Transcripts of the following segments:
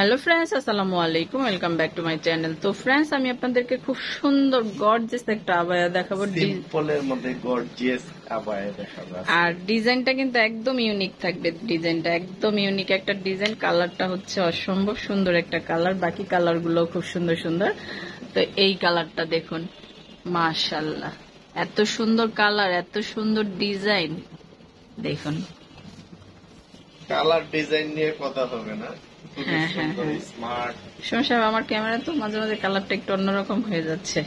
Hello friends, আসসালামু আলাইকুম, welcome back to my channel. তো ফ্রেন্ডস, আমি আপনাদেরকে খুব সুন্দর গর্জিয়াস একটা আবায়া দেখাবো। সিম্পলের মধ্যে গর্জিয়াস আবায়া দেখাবো। আর ডিজাইনটা কিন্তু একদম ইউনিক থাকবে। ডিজাইনটা একদম ইউনিক একটা ডিজাইন। কালারটা হচ্ছে অসম্ভব সুন্দর একটা কালার। বাকি কালারগুলো খুব সুন্দর সুন্দর। তো এই কালারটা দেখুন, মাশাআল্লাহ, এত সুন্দর কালার, এত সুন্দর ডিজাইন। দেখুন, কালার ডিজাইন নিয়ে কথা হবে না। স্মার্ট সমস্যা, আমার ক্যামেরা তো মাঝে মাঝে কালারটা একটু অন্যরকম হয়ে যাচ্ছে।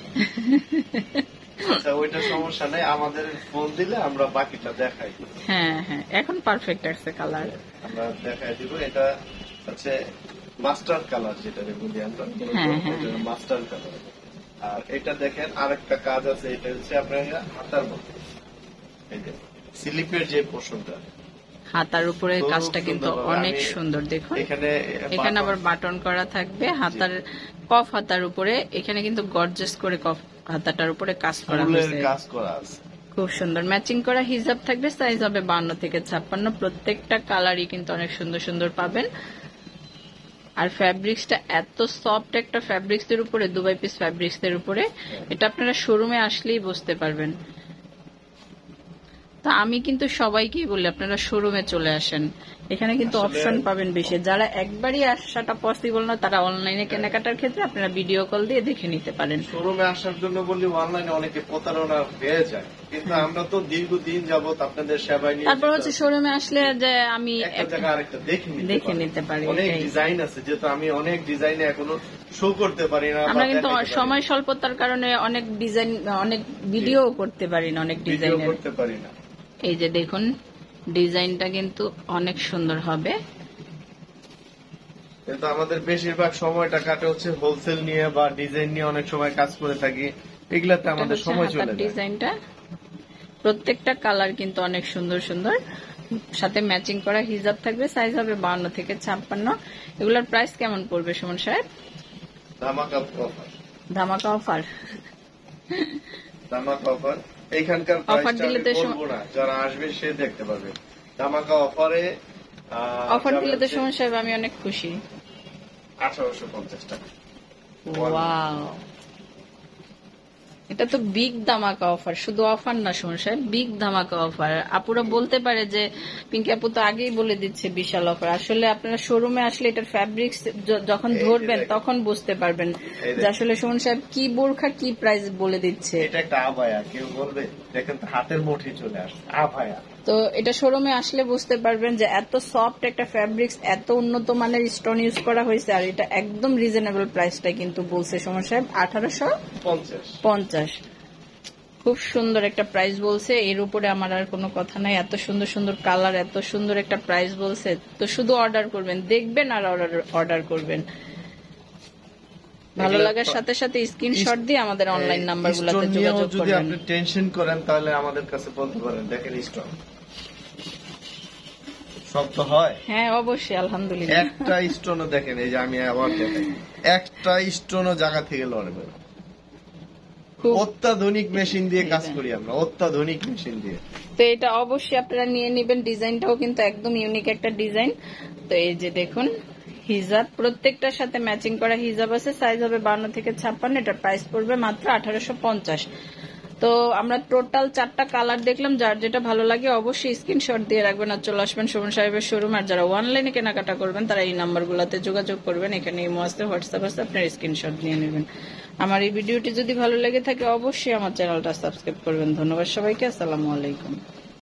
আচ্ছা, ওইটা সমস্যা নেই, আমাদের ফোন দিলে আমরা বাকিটা দেখাই দিব। হ্যাঁ হ্যাঁ, এখন পারফেক্ট আসছে কালার, আমরা দেখাই দিব। এটা হচ্ছে মাস্টার কালার, যেটা বলি আমরা মাস্টার কালার। আর এটা দেখেন আরেকটা কাজ আছে, এটা হচ্ছে আপনার হাতার মধ্যে এই যে স্লিপের যে পোর্শনটা, হাতার উপরে কাজটা কিন্তু অনেক সুন্দর। দেখুন, এখানে আবার বাটন করা থাকবে হাতার, কফ হাতার উপরে। এখানে কিন্তু গর্জিয়াস করে কফ হাতাটার উপরে কাজ করা আছে, খুব সুন্দর। ম্যাচিং করা হিজাব থাকবে, সাইজ হবে 52 থেকে 56। প্রত্যেকটা কালারই কিন্তু অনেক সুন্দর সুন্দর পাবেন। আর ফ্যাব্রিক্সটা এত সফট একটা ফ্যাব্রিক্স এর উপরে, দুবাই পিস ফ্যাব্রিক্স এর উপরে, এটা আপনারা শোরুমে আসলেই বুঝতে পারবেন। তা আমি কিন্তু সবাইকেই বলি আপনারা শোরুমে চলে আসেন, এখানে কিন্তু অপশন পাবেন বেশি। যারা একবারই আসাটা পসিবল না, তারা অনলাইনে কেনাকাটার ক্ষেত্রে আপনারা ভিডিও কল দিয়ে দেখে নিতে পারেন। শোরুমে আসার জন্য বলি অনলাইনে অনেকে প্রতারণা হয়ে যায়, কিন্তু আমরা তো দীর্ঘদিন যাবত আপনাদের সেবায় নিয়ে। তারপর হচ্ছে শোরুমে আসলে যে আমি একটা জায়গা আরেকটা দেখে নিতে পারি। অনেক এটাই। ডিজাইন আছে, যেহেতু আমি অনেক ডিজাইনে এখনো শো করতে পারি না। আমরা কিন্তু সময় স্বল্পতার কারণে অনেক ডিজাইন, অনেক ভিডিও করতে পারি না, অনেক ডিজাইন করতে পারি না। এই যে দেখুন, ডিজাইনটা কিন্তু অনেক সুন্দর হবে। কিন্তু আমাদের বেশিরভাগ সময়টা কাটে হচ্ছে হোলসেল নিয়ে বা ডিজাইন নিয়ে, অনেক সময় কাজ করে থাকি, এগুলাতে আমাদের সময় চলে যায়। ডিজাইনটা প্রত্যেকটা কালার কিন্তু অনেক সুন্দর সুন্দর, সাথে ম্যাচিং করা হিজাব থাকবে, সাইজ হবে 52 থেকে 56। এগুলোর প্রাইস কেমন পড়বে সুমন সাহেব? ধামাকা অফার। ধামাকা অফার, ধামাকা অফার। এইখানকার অফার দিলে তো বলবো না, যারা আসবে সে দেখতে পারবে। ধামাকা অফারে অফার দিলে তো সুমন সাহেব আমি অনেক খুশি। 1850 টাকা। ওয়াও, এটা তো বিগ ধামাকা অফার। শুধু অফার না সুমন সাহেব, বিগ ধামাকা অফার। আপুরা বলতে পারে যে পিঙ্কি আপু তো আগেই বলে দিচ্ছে বিশাল অফার। আসলে আপনারা শোরুমে আসলে এটার ফ্যাব্রিক্স যখন ধরবেন তখন বুঝতে পারবেন যে আসলে সুমন সাহেব কি বোরখা কি প্রাইস বলে দিচ্ছে। এটা একটা আবায়া, কেউ বলবে দেখেন হাতের মুঠি চলে আসছে আবায়া। তো এটা শোরুমে আসলে বুঝতে পারবেন যে এত সফট একটা ফ্যাব্রিক্স, এত উন্নত মানের স্টোন ইউজ করা হয়েছে। আর এটা একদম রিজনেবল প্রাইসটা কিন্তু বলছে সুমন সাহেব 1850। খুব সুন্দর একটা প্রাইস বলছে, এর উপরে আমার আর কোনো কথা নাই। এত সুন্দর সুন্দর কালার, এত সুন্দর একটা প্রাইস বলছে, তো শুধু অর্ডার করবেন, দেখবেন আর অর্ডার করবেন। ভালো লাগার সাথে সাথে স্ক্রিনশট দিয়ে আমাদের অনলাইন নাম্বারগুলোতে যোগাযোগ করবেন। যদি আপনি টেনশন করেন তাহলে আমাদের কাছে বলতে পারেন, দেখেন স্টোন সব তো হয়। হ্যাঁ অবশ্যই, আলহামদুলিল্লাহ। একটা স্টোনও দেখেন, এই যে আমি আবার দেখাই, একটা স্টোনও জায়গা থেকে লড়বে। অত্যাধুনিক মেশিন দিয়ে কাজ করি আমরা, অত্যাধুনিক মেশিন দিয়ে। তো এটা অবশ্যই আপনারা নিয়ে নেবেন। ডিজাইনটাও কিন্তু একদম ইউনিক একটা ডিজাইন। তো এই যে দেখুন, হিজাব প্রত্যেকটার সাথে ম্যাচিং করা হিজাব আছে, সাইজ হবে 52 থেকে 56। এটার প্রাইস পড়বে মাত্র 1850। তো আমরা টোটাল 4টা কালার দেখলাম, যার যেটা ভালো লাগে অবশ্যই স্ক্রিনশট দিয়ে রাখবেন আর চলে আসবেন সুমন সাহেবের শোরুম। আর যারা অনলাইনে কেনাকাটা করবেন তারা এই নাম্বারগুলোতে যোগাযোগ করবেন, এখানে ইমো আছে, হোয়াটসঅ্যাপ আছে, আপনার স্ক্রিনশট নিয়ে নেবেন। আমার এই ভিডিওটি যদি ভালো লেগে থাকে অবশ্যই আমার চ্যানেলটা সাবস্ক্রাইব করবেন। ধন্যবাদ সবাইকে, আসসালামু আলাইকুম।